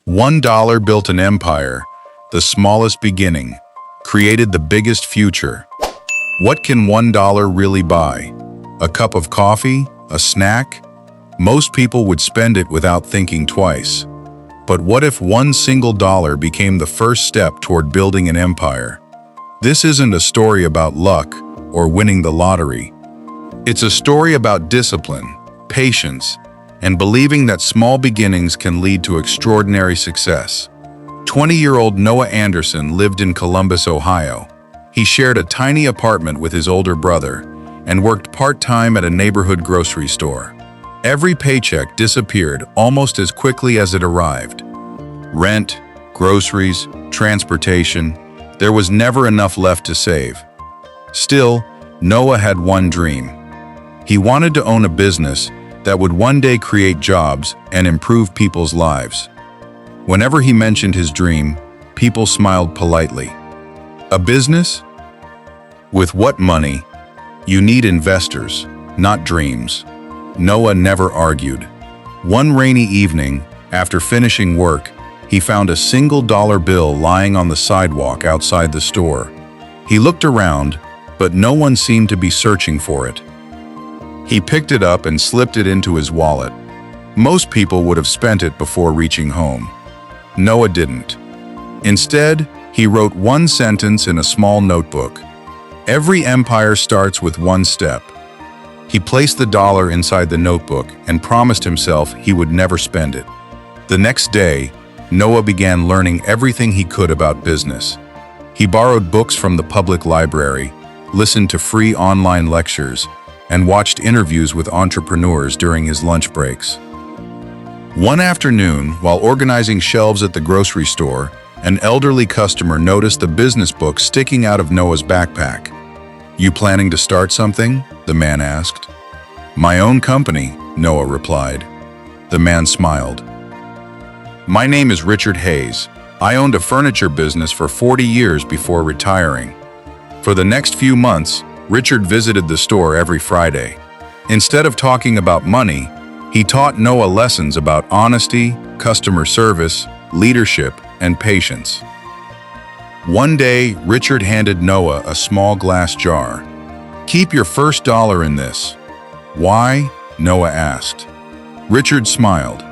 $1 built an empire, the smallest beginning, created the biggest future. What can $1 really buy? A cup of coffee? A snack? Most people would spend it without thinking twice. But what if one single dollar became the first step toward building an empire? This isn't a story about luck or winning the lottery. It's a story about discipline, patience, and believing that small beginnings can lead to extraordinary success. 20-year-old Noah Anderson lived in Columbus, Ohio. He shared a tiny apartment with his older brother and worked part-time at a neighborhood grocery store. Every paycheck disappeared almost as quickly as it arrived. Rent, groceries, transportation, there was never enough left to save. Still, Noah had one dream. He wanted to own a business that would one day create jobs and improve people's lives. Whenever he mentioned his dream, people smiled politely. A business? With what money? You need investors, not dreams. Noah never argued. One rainy evening, after finishing work, he found a single dollar bill lying on the sidewalk outside the store. He looked around, but no one seemed to be searching for it. He picked it up and slipped it into his wallet. Most people would have spent it before reaching home. Noah didn't. Instead, he wrote one sentence in a small notebook. Every empire starts with one step. He placed the dollar inside the notebook and promised himself he would never spend it. The next day, Noah began learning everything he could about business. He borrowed books from the public library, listened to free online lectures, and watched interviews with entrepreneurs during his lunch breaks. One afternoon, while organizing shelves at the grocery store, an elderly customer noticed the business book sticking out of Noah's backpack. "You planning to start something?" the man asked. "My own company," Noah replied. The man smiled. "My name is Richard Hayes. I owned a furniture business for 40 years before retiring." For the next few months, Richard visited the store every Friday. Instead of talking about money, he taught Noah lessons about honesty, customer service, leadership, and patience. One day, Richard handed Noah a small glass jar. "Keep your first dollar in this." "Why?" Noah asked. Richard smiled.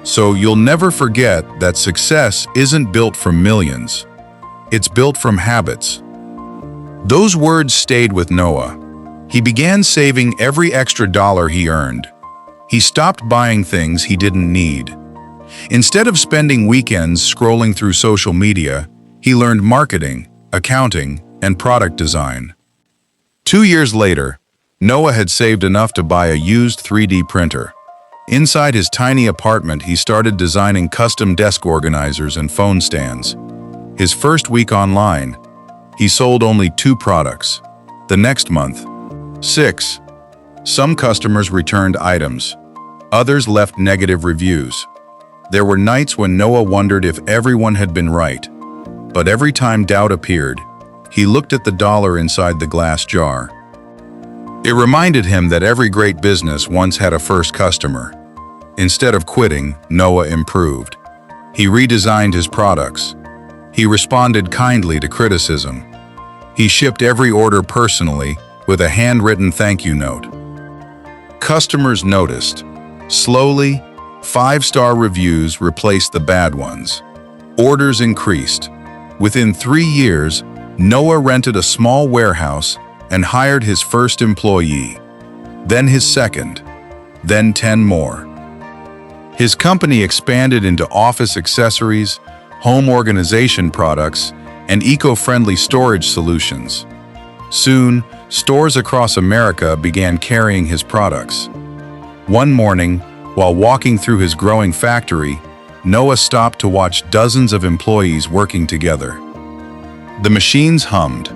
"So you'll never forget that success isn't built from millions. It's built from habits." Those words stayed with Noah. He began saving every extra dollar he earned. He stopped buying things he didn't need. Instead of spending weekends scrolling through social media, he learned marketing, accounting, and product design. 2 years later, Noah had saved enough to buy a used 3D printer. Inside his tiny apartment, he started designing custom desk organizers and phone stands. His first week online, he sold only 2 products. The next month, 6. Some customers returned items. Others left negative reviews. There were nights when Noah wondered if everyone had been right. But every time doubt appeared, he looked at the dollar inside the glass jar. It reminded him that every great business once had a first customer. Instead of quitting, Noah improved. He redesigned his products. He responded kindly to criticism. He shipped every order personally with a handwritten thank you note. Customers noticed. Slowly, 5-star reviews replaced the bad ones. Orders increased. Within 3 years, Noah rented a small warehouse and hired his first employee, then his second, then 10 more. His company expanded into office accessories, home organization products, and eco-friendly storage solutions. Soon, stores across America began carrying his products. One morning, while walking through his growing factory, Noah stopped to watch dozens of employees working together. The machines hummed.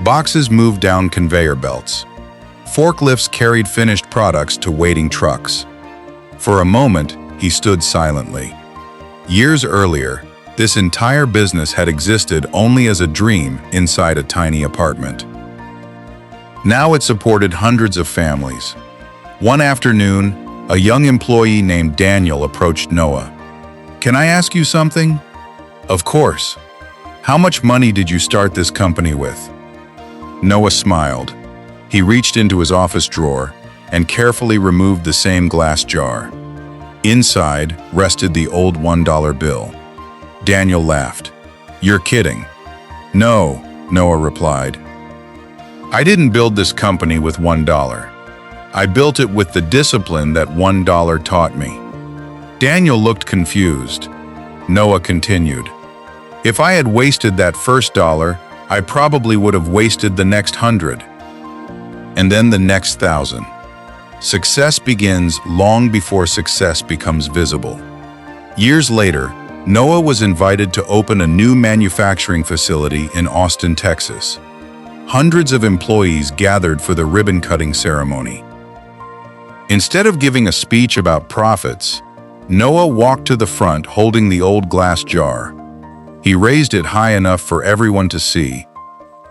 Boxes moved down conveyor belts. Forklifts carried finished products to waiting trucks. For a moment, he stood silently. Years earlier, this entire business had existed only as a dream inside a tiny apartment. Now it supported hundreds of families. One afternoon, a young employee named Daniel approached Noah. Can I ask you something? Of course. How much money did you start this company with? Noah smiled. He reached into his office drawer and carefully removed the same glass jar. Inside rested the old $1 bill. Daniel laughed. You're kidding. No, Noah replied. I didn't build this company with $1. I built it with the discipline that $1 taught me. Daniel looked confused. Noah continued. If I had wasted that first $1, I probably would have wasted the next 100. And then the next 1,000. Success begins long before success becomes visible. Years later, Noah was invited to open a new manufacturing facility in Austin, Texas. Hundreds of employees gathered for the ribbon-cutting ceremony. Instead of giving a speech about profits, Noah walked to the front holding the old glass jar. He raised it high enough for everyone to see.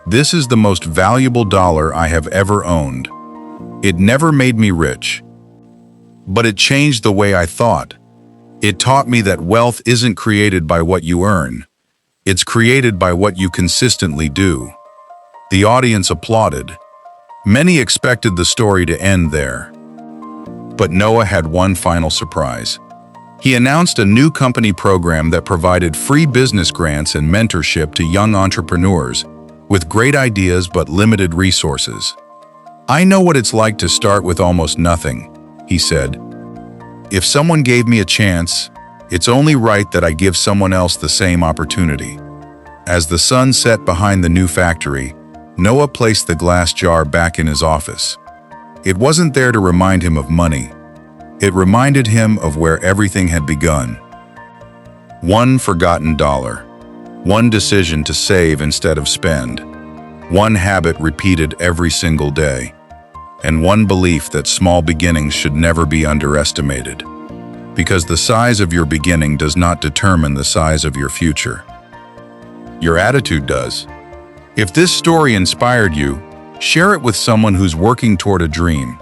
This is the most valuable dollar I have ever owned. It never made me rich, but it changed the way I thought. It taught me that wealth isn't created by what you earn. It's created by what you consistently do. The audience applauded. Many expected the story to end there. But Noah had one final surprise. He announced a new company program that provided free business grants and mentorship to young entrepreneurs with great ideas but limited resources. I know what it's like to start with almost nothing, he said. If someone gave me a chance, it's only right that I give someone else the same opportunity. As the sun set behind the new factory, Noah placed the glass jar back in his office. It wasn't there to remind him of money. It reminded him of where everything had begun. One forgotten dollar. One decision to save instead of spend. One habit repeated every single day. And one belief that small beginnings should never be underestimated. Because the size of your beginning does not determine the size of your future. Your attitude does. If this story inspired you, share it with someone who's working toward a dream.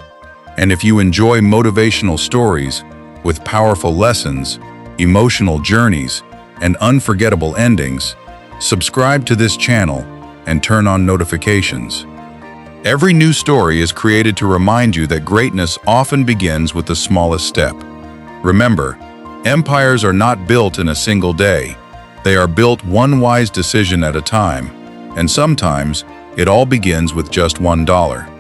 And if you enjoy motivational stories with powerful lessons, emotional journeys, and unforgettable endings, subscribe to this channel and turn on notifications. Every new story is created to remind you that greatness often begins with the smallest step. Remember, empires are not built in a single day. They are built one wise decision at a time, and sometimes it all begins with just $1.